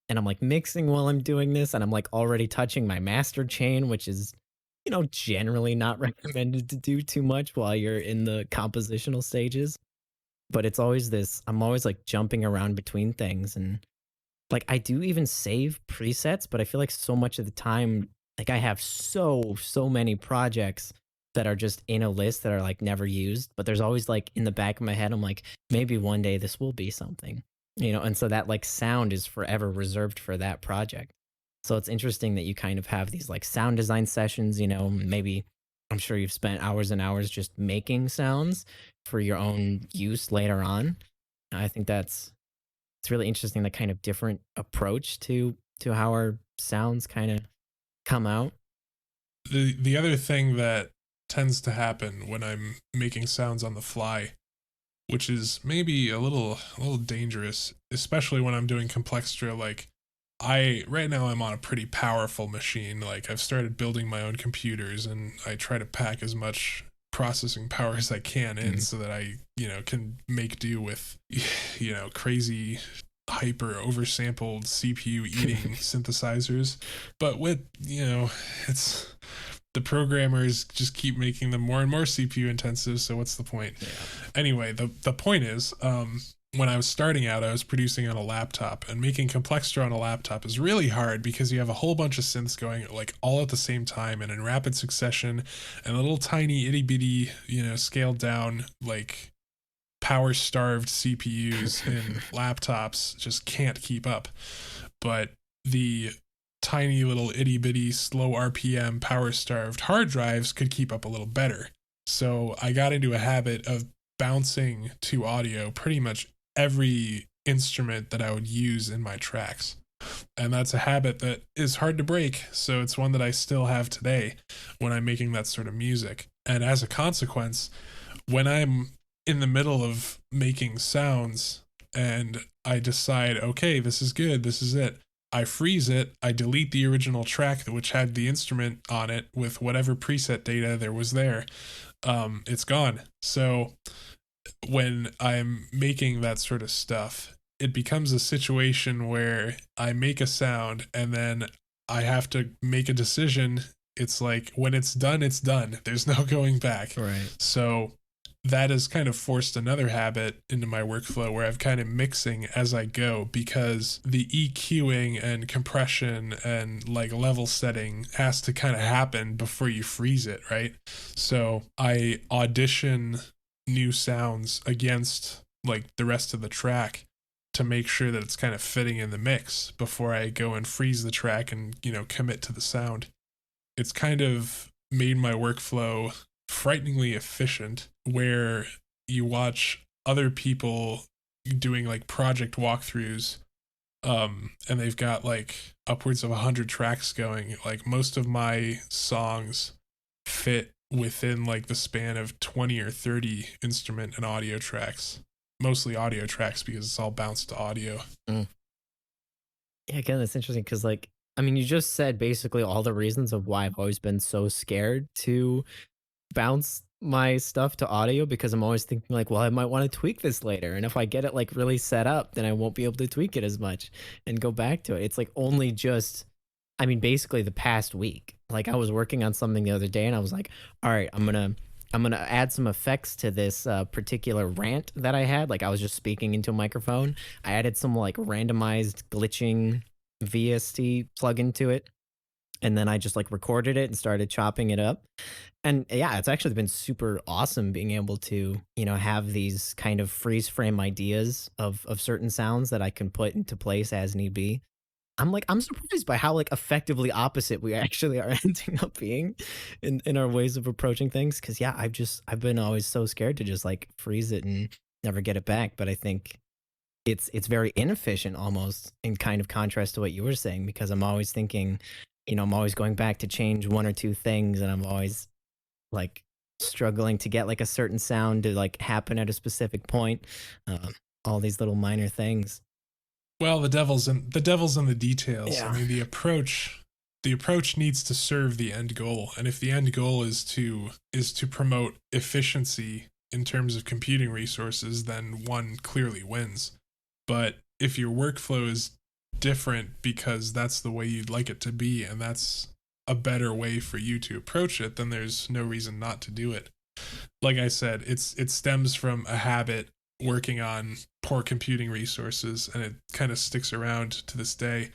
And I'm like mixing while I'm doing this. And I'm like already touching my master chain, which is, generally not recommended to do too much while you're in the compositional stages. But it's always this, I'm always like jumping around between things. And like, I do even save presets, but I feel like so much of the time, like, I have so many projects that are just in a list that are, like, never used, but there's always, like, in the back of my head, I'm like, "Maybe one day this will be something," and so that, like, sound is forever reserved for that project. So it's interesting that you kind of have these, like, sound design sessions, maybe I'm sure you've spent hours and hours just making sounds for your own use later on. I think it's really interesting the kind of different approach to how our sounds kind of come out. The other thing that tends to happen when I'm making sounds on the fly, which is maybe a little dangerous, especially when I'm doing Complextra. Like, I right now I'm on a pretty powerful machine. Like, I've started building my own computers, and I try to pack as much processing power as I can in, Mhm. so that I can make do with crazy hyper oversampled CPU eating synthesizers. But with it's the programmers just keep making them more and more CPU intensive, so what's the point? Yeah. Anyway, the point is, when I was starting out, I was producing on a laptop, and making Complextra on a laptop is really hard because you have a whole bunch of synths going like all at the same time and in rapid succession, and little tiny itty bitty, scaled down, like power starved CPUs in laptops just can't keep up. But the tiny little itty bitty slow RPM power starved hard drives could keep up a little better. So I got into a habit of bouncing to audio pretty much every instrument that I would use in my tracks. And that's a habit that is hard to break. So it's one that I still have today when I'm making that sort of music. And as a consequence, when I'm in the middle of making sounds and I decide, okay, this is good, this is it, I freeze it, I delete the original track which had the instrument on it with whatever preset data there was there. It's gone. So when I'm making that sort of stuff, it becomes a situation where I make a sound and then I have to make a decision. It's like when it's done, it's done. There's no going back. Right. So that has kind of forced another habit into my workflow where I've kind of mixing as I go, because the EQing and compression and like level setting has to kind of happen before you freeze it, right? So I audition new sounds against like the rest of the track to make sure that it's kind of fitting in the mix before I go and freeze the track and, commit to the sound. It's kind of made my workflow frighteningly efficient, where you watch other people doing like project walkthroughs, and they've got like upwards of 100 tracks going. Like, most of my songs fit within like the span of 20 or 30 instrument and audio tracks, mostly audio tracks because it's all bounced to audio. Mm. Yeah, again, that's interesting because, like, I mean, you just said basically all the reasons of why I've always been so scared to bounce my stuff to audio, because I'm always thinking like, well, I might want to tweak this later. And if I get it like really set up, then I won't be able to tweak it as much and go back to it. It's like only just, I mean, basically the past week. Like, I was working on something the other day and I was like, all right, I'm gonna add some effects to this particular rant that I had. Like, I was just speaking into a microphone. I added some like randomized glitching VST plugin to it, and then I just like recorded it and started chopping it up. And yeah, it's actually been super awesome being able to, have these kind of freeze frame ideas of certain sounds that I can put into place as need be. I'm surprised by how like effectively opposite we actually are ending up being in our ways of approaching things. Cause yeah, I've been always so scared to just like freeze it and never get it back. But I think it's very inefficient almost, in kind of contrast to what you were saying, because I'm always thinking, I'm always going back to change one or two things, and I'm always like struggling to get like a certain sound to like happen at a specific point. All these little minor things. Well, the devil's in the details. I Yeah. mean, the approach needs to serve the end goal, and if the end goal is to promote efficiency in terms of computing resources, then one clearly wins. But if your workflow is different because that's the way you'd like it to be, and that's a better way for you to approach it, then there's no reason not to do it. Like I said, it stems from a habit working on poor computing resources, and it kind of sticks around to this day.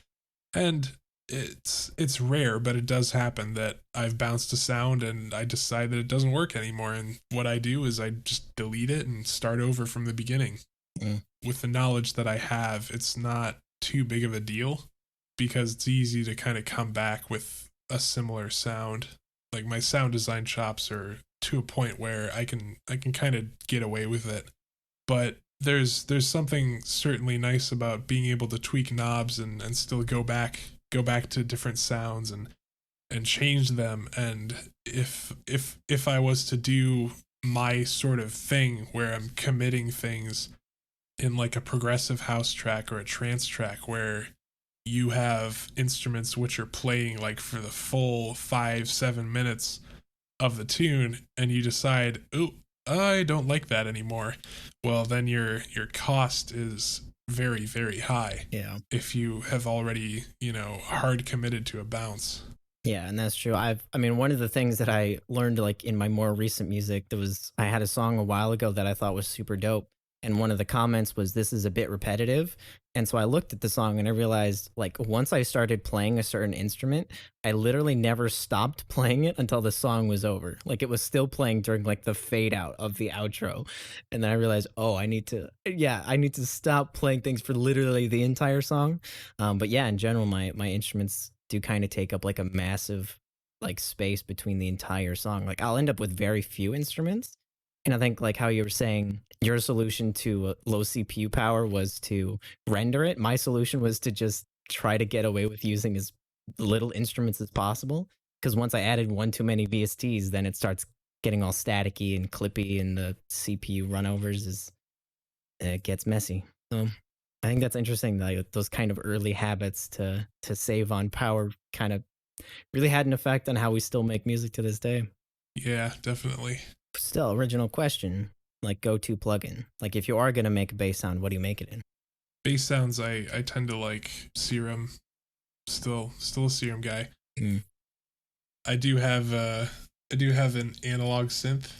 And it's rare, but it does happen that I've bounced a sound and I decide that it doesn't work anymore. And what I do is I just delete it and start over from the beginning. Mm. With the knowledge that I have, it's not too big of a deal because it's easy to kind of come back with a similar sound. Like my sound design chops are to a point where I can kind of get away with it. But there's something certainly nice about being able to tweak knobs and still go back to different sounds and change them. And if I was to do my sort of thing where I'm committing things in like a progressive house track or a trance track where you have instruments which are playing like for the full 5-7 minutes of the tune, and you decide, oh, I don't like that anymore, well then your cost is very, very high Yeah. if you have already, hard committed to a bounce. Yeah, and that's true. I mean, one of the things that I learned like in my more recent music, I had a song a while ago that I thought was super dope. And one of the comments was, this is a bit repetitive. And so I looked at the song and I realized, like, once I started playing a certain instrument, I literally never stopped playing it until the song was over. Like, it was still playing during like the fade out of the outro. And then I realized, oh, I need to stop playing things for literally the entire song. But yeah, in general, my instruments do kind of take up like a massive like space between the entire song. Like I'll end up with very few instruments. And I think like how you were saying your solution to low CPU power was to render it. My solution was to just try to get away with using as little instruments as possible. Because once I added one too many VSTs, then it starts getting all staticky and clippy, and the CPU runovers it gets messy. So I think that's interesting. Like those kind of early habits to save on power kind of really had an effect on how we still make music to this day. Yeah, definitely. Still, original question, like go-to plugin. Like if you are gonna make a bass sound, what do you make it in? Bass sounds, I tend to like Serum. Still a Serum guy. Mm. I do have an analog synth,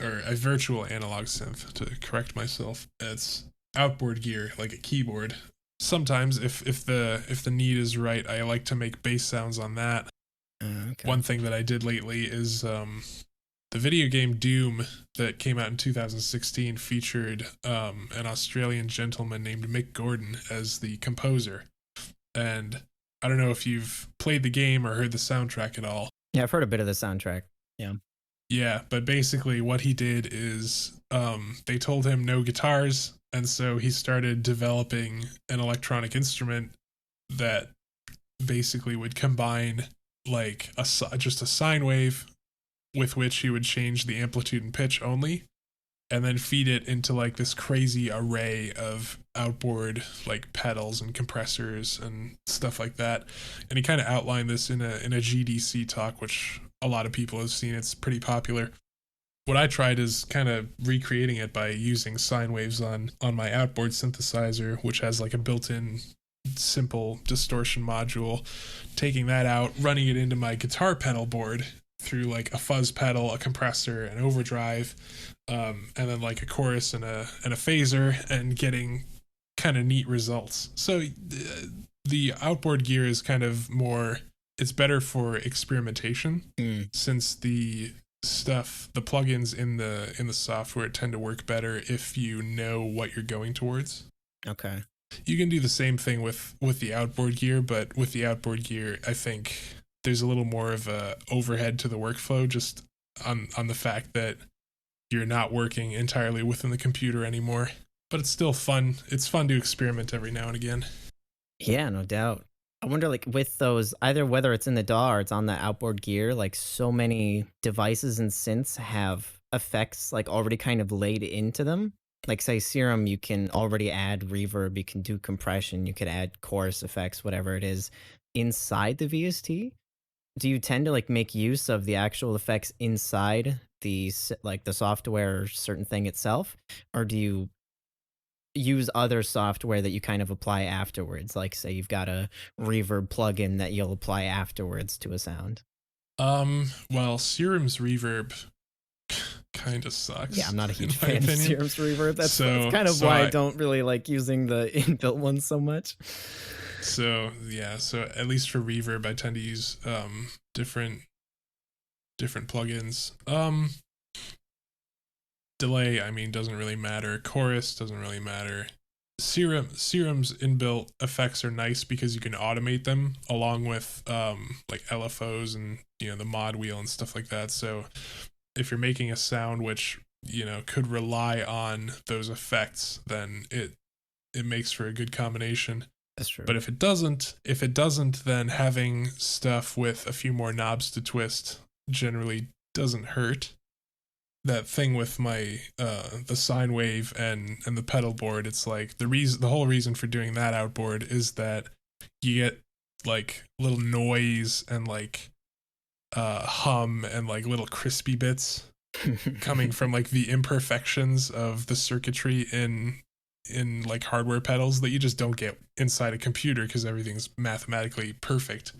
or a virtual analog synth to correct myself. It's outboard gear, like a keyboard. Sometimes if the need is right, I like to make bass sounds on that. Okay. One thing that I did lately is the video game Doom that came out in 2016 featured an Australian gentleman named Mick Gordon as the composer. And I don't know if you've played the game or heard the soundtrack at all. Yeah, I've heard a bit of the soundtrack. Yeah. Yeah, but basically what he did is they told him no guitars, and so he started developing an electronic instrument that basically would combine like just a sine wave with which he would change the amplitude and pitch only, and then feed it into like this crazy array of outboard like pedals and compressors and stuff like that. And he kind of outlined this in a GDC talk, which a lot of people have seen. It's pretty popular. What I tried is kind of recreating it by using sine waves on my outboard synthesizer, which has like a built-in simple distortion module, taking that out, running it into my guitar pedal board through like a fuzz pedal, a compressor, an overdrive, and then like a chorus and a phaser, and getting kind of neat results. So the outboard gear is kind of more, it's better for experimentation, since the plugins in the software tend to work better if you know what you're going towards. Okay. You can do the same thing with the outboard gear, but with the outboard gear, I think there's a little more of a overhead to the workflow, just on the fact that you're not working entirely within the computer anymore. But it's still fun. It's fun to experiment every now and again. Yeah, no doubt. I wonder, like, with those, either whether it's in the DAW or it's on the outboard gear, like, so many devices and synths have effects, like, already kind of laid into them. like say Serum, you can already add reverb, you can do compression, you could add chorus effects, whatever it is, inside the VST. Do you tend to like make use of the actual effects inside like the software or certain thing itself, or do you use other software that you kind of apply afterwards? Like say you've got a reverb plugin that you'll apply afterwards to a sound. Well, Serum's reverb kind of Yeah, sucks I'm not a in huge my fan of opinion. Serum's reverb. That's So, kind of so why I I, don't really like using the inbuilt ones so much. so yeah, so at least for reverb, I tend to use different plugins. Delay, I mean, doesn't really matter. Chorus doesn't really matter. Serum's inbuilt effects are nice because you can automate them along with like LFOs and the mod wheel and stuff like that. So if you're making a sound which could rely on those effects, then it makes for a good combination. That's true. But if it doesn't, then having stuff with a few more knobs to twist generally doesn't hurt. That thing with my the sine wave and the pedal board, it's like the whole reason for doing that outboard is that you get like little noise and like hum and like little crispy bits coming from like the imperfections of the circuitry in like hardware pedals that you just don't get inside a computer because everything's mathematically perfect.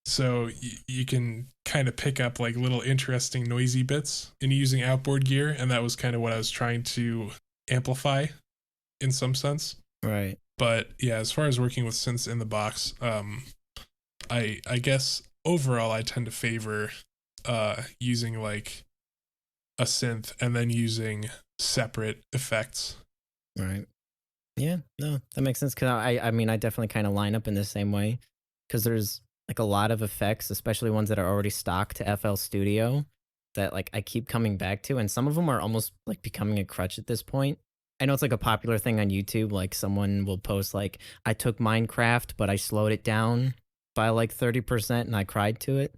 So you can kind of pick up like little interesting noisy bits in using outboard gear, and that was kind of what I was trying to amplify in some sense. Right. But yeah, as far as working with synths in the box, I guess overall I tend to favor using like a synth and then using separate effects. Right. Yeah, no, that makes sense. Cause I mean, I definitely kind of line up in the same way. Cause there's like a lot of effects, especially ones that are already stocked to FL Studio that like I keep coming back to. And some of them are almost like becoming a crutch at this point. I know it's like a popular thing on YouTube. Like someone will post like, I took Minecraft, but I slowed it down by like 30% and I cried to it.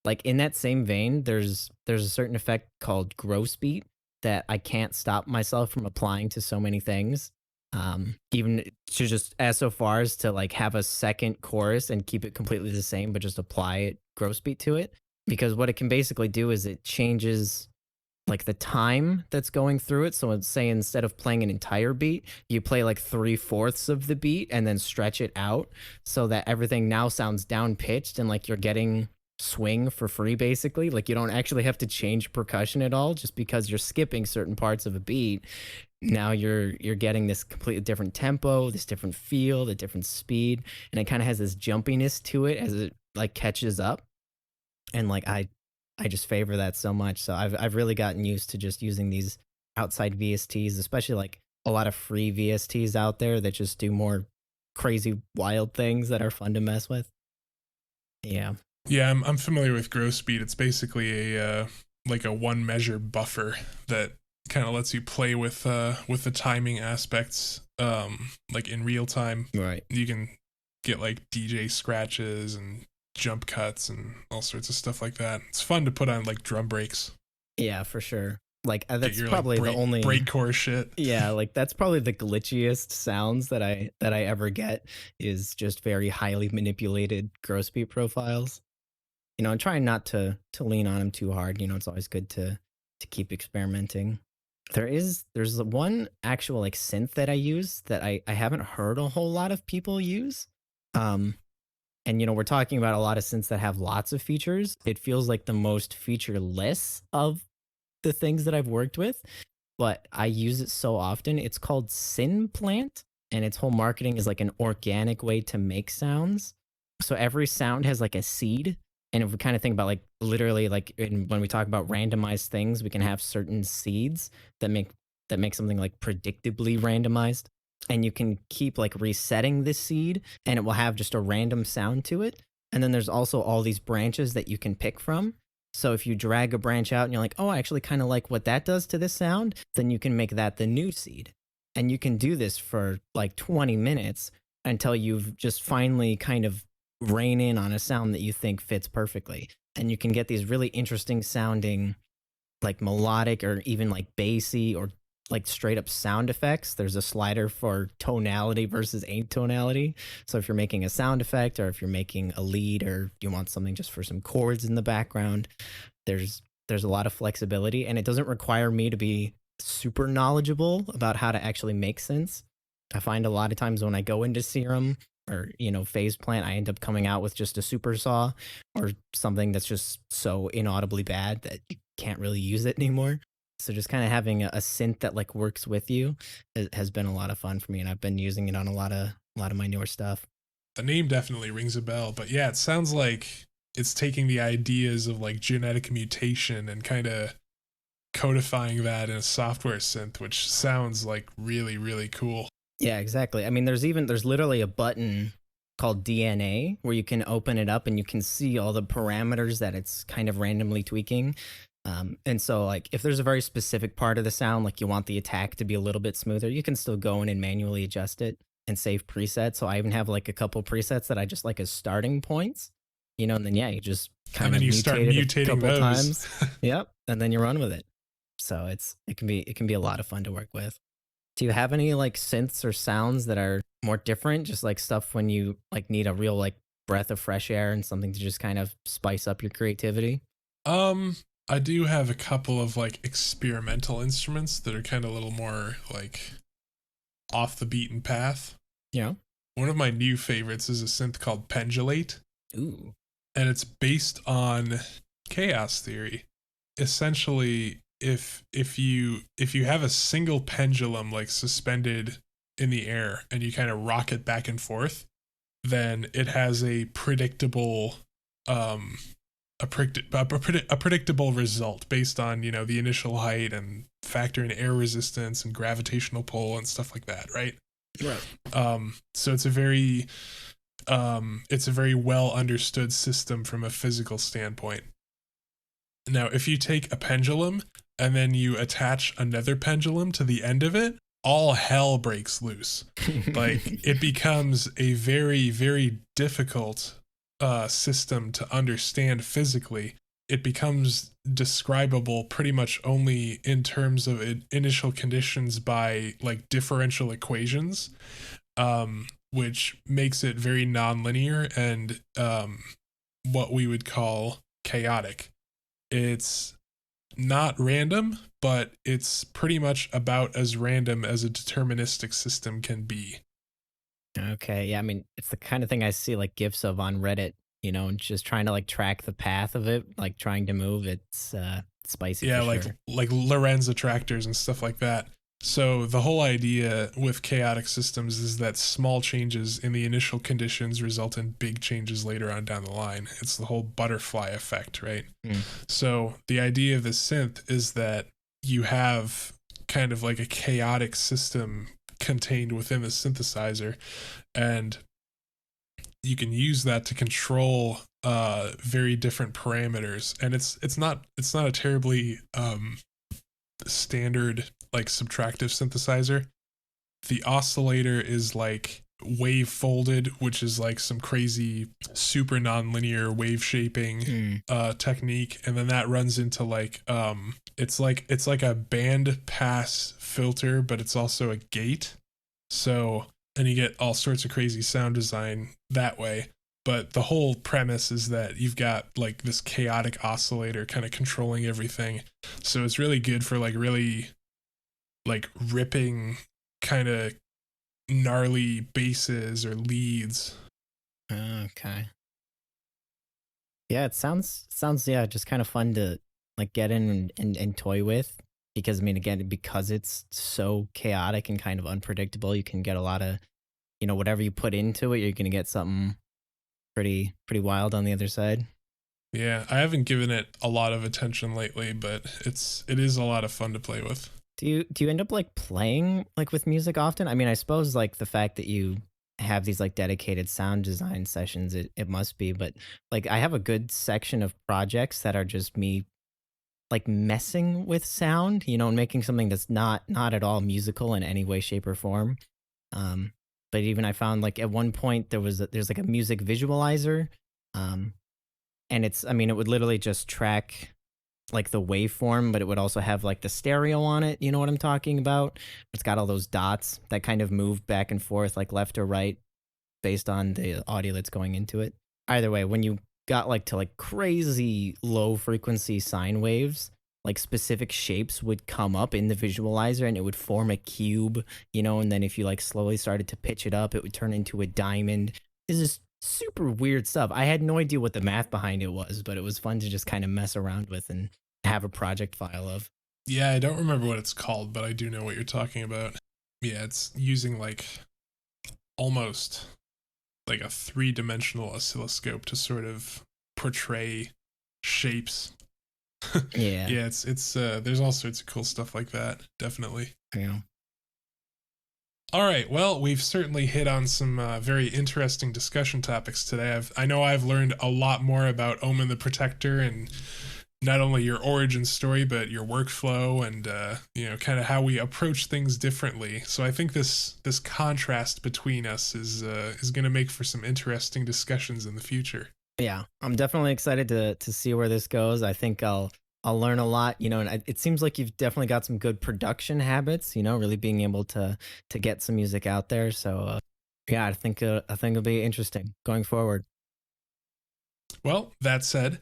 Like in that same vein, there's a certain effect called gross beat that I can't stop myself from applying to so many things. Even to just as so far as to like have a second chorus and keep it completely the same, but just apply it gross beat to it. Because what it can basically do is it changes like the time that's going through it. So let's say instead of playing an entire beat, you play like 3/4 of the beat and then stretch it out so that everything now sounds down pitched and like you're getting swing for free basically. Like you don't actually have to change percussion at all just because you're skipping certain parts of a beat. Now you're getting this completely different tempo, this different feel, the different speed, and it kind of has this jumpiness to it as it like catches up. And like I just favor that so much. So I've really gotten used to just using these outside VSTs, especially like a lot of free VSTs out there that just do more crazy wild things that are fun to mess with. Yeah. Yeah, I'm familiar with gross speed. It's basically a like a one measure buffer that kind of lets you play with the timing aspects like in real time. Right. You can get like DJ scratches and jump cuts and all sorts of stuff like that. It's fun to put on like drum breaks. Yeah, for sure. Like Get that's your probably like the only breakcore shit. yeah, like that's probably the glitchiest sounds that I ever get is just very highly manipulated gross beat profiles. You know, and trying not to lean on them too hard. You know, it's always good to keep experimenting. There's one actual like synth that I use that I haven't heard a whole lot of people use. Um and you know, we're talking about a lot of synths that have lots of features. It feels like the most featureless of the things that I've worked with, but I use it so often. It's called Synplant, and its whole marketing is like an organic way to make sounds. So every sound has like a seed. And if we kind of think about like literally like when we talk about randomized things, we can have certain seeds that make something like predictably randomized. And you can keep like resetting this seed and it will have just a random sound to it. And then there's also all these branches that you can pick from. So if you drag a branch out and you're like, oh, I actually kind of like what that does to this sound, then you can make that the new seed. And you can do this for like 20 minutes until you've just finally kind of rein in on a sound that you think fits perfectly. And you can get these really interesting sounding, like melodic or even like bassy or like straight up sound effects. There's a slider for tonality versus atonality. So if you're making a sound effect, or if you're making a lead, or you want something just for some chords in the background, there's a lot of flexibility, and it doesn't require me to be super knowledgeable about how to actually make synths. I find a lot of times when I go into Serum or Phase Plant, I end up coming out with just a super saw or something that's just so inaudibly bad that you can't really use it anymore. So just kind of having a synth that like works with you has been a lot of fun for me, and I've been using it on a lot of my newer stuff. The name definitely rings a bell, but yeah, it sounds like it's taking the ideas of like genetic mutation and kind of codifying that in a software synth, which sounds like really, really cool. Yeah, exactly. I mean, there's literally a button called DNA where you can open it up and you can see all the parameters that it's kind of randomly tweaking. And so, like, if there's a very specific part of the sound, like you want the attack to be a little bit smoother, you can still go in and manually adjust it and save presets. So I even have like a couple presets that I just like as starting points, and then yeah, you just And kind then of you start mutate it a mutating couple those. times. Yep, and then you run with it. So it can be a lot of fun to work with. Do you have any like synths or sounds that are more different? Just like stuff when you like need a real like breath of fresh air and something to just kind of spice up your creativity? Um, I do have a couple of like experimental instruments that are kind of a little more like off the beaten path. Yeah. One of my new favorites is a synth called Pendulate, Ooh. and it's based on chaos theory. Essentially, if you have a single pendulum like suspended in the air and you kind of rock it back and forth, then it has a predictable um a predictable result based on the initial height and factor in air resistance and gravitational pull and stuff like that, right? Right. So it's a very well understood system from a physical standpoint. Now, if you take a pendulum and then you attach another pendulum to the end of it, all hell breaks loose. Like, it becomes a very, very difficult system to understand physically. It becomes describable pretty much only in terms of initial conditions by like differential equations, which makes it very nonlinear and what we would call chaotic. It's not random, but it's pretty much about as random as a deterministic system can be. Okay. Yeah. I mean, it's the kind of thing I see like gifs of on Reddit, and just trying to like track the path of it, like trying to move. It's spicy Yeah, for like sure. Lorenz attractors and stuff like that. So the whole idea with chaotic systems is that small changes in the initial conditions result in big changes later on down the line. It's the whole butterfly effect, right? Mm. So the idea of the synth is that you have kind of like a chaotic system contained within the synthesizer, and you can use that to control very different parameters. And it's not a terribly standard like subtractive synthesizer. The oscillator is like wave folded, which is like some crazy super nonlinear wave shaping technique, and then that runs into like it's like a band pass filter, but it's also a gate. So, and you get all sorts of crazy sound design that way. But the whole premise is that you've got like this chaotic oscillator kind of controlling everything. So it's really good for like really like ripping kind of gnarly basses or leads. Okay. Yeah, it sounds yeah, just kind of fun to like get in and toy with, because I mean again, because it's so chaotic and kind of unpredictable, you can get a lot of, whatever you put into it, you're going to get something pretty wild on the other side. Yeah, I haven't given it a lot of attention lately, but it is a lot of fun to play with. Do you end up like playing like with music often? I mean, I suppose like the fact that you have these like dedicated sound design sessions, it must be, but like I have a good section of projects that are just me like messing with sound, and making something that's not at all musical in any way, shape, or form. Um, but even I found like at one point there's like a music visualizer, um, and I mean, it would literally just track like the waveform, but it would also have like the stereo on it. You know what I'm talking about? It's got all those dots that kind of move back and forth, like left or right, based on the audio that's going into it. Either way, when you got like to like crazy low frequency sine waves, like specific shapes would come up in the visualizer and it would form a cube, you know, and then if you like slowly started to pitch it up, it would turn into a diamond. It's just super weird stuff. I had no idea what the math behind it was, but it was fun to just kind of mess around with and have a project file of. Yeah, I don't remember what it's called, but I do know what you're talking about. Yeah, it's using like almost like a three-dimensional oscilloscope to sort of portray shapes. Yeah. Yeah, it's there's all sorts of cool stuff like that, definitely. Yeah. All right, well, we've certainly hit on some very interesting discussion topics today. I know I've learned a lot more about Ohm the Protector, and not only your origin story, but your workflow and kind of how we approach things differently. So I think this contrast between us is going to make for some interesting discussions in the future. Yeah, I'm definitely excited to see where this goes. I think I'll learn a lot, you know, and it seems like you've definitely got some good production habits, you know, really being able to get some music out there. So yeah, I think it'll be interesting going forward. Well, that said,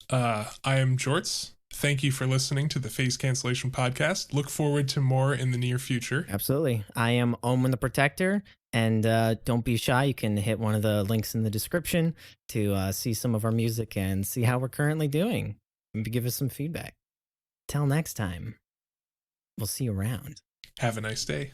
I am Jorts. Thank you for listening to the Phase Cancellation podcast. Look forward to more in the near future. Absolutely. I am Omen the Protector, and don't be shy. You can hit one of the links in the description to see some of our music and see how we're currently doing. Maybe give us some feedback. Till next time, we'll see you around. Have a nice day.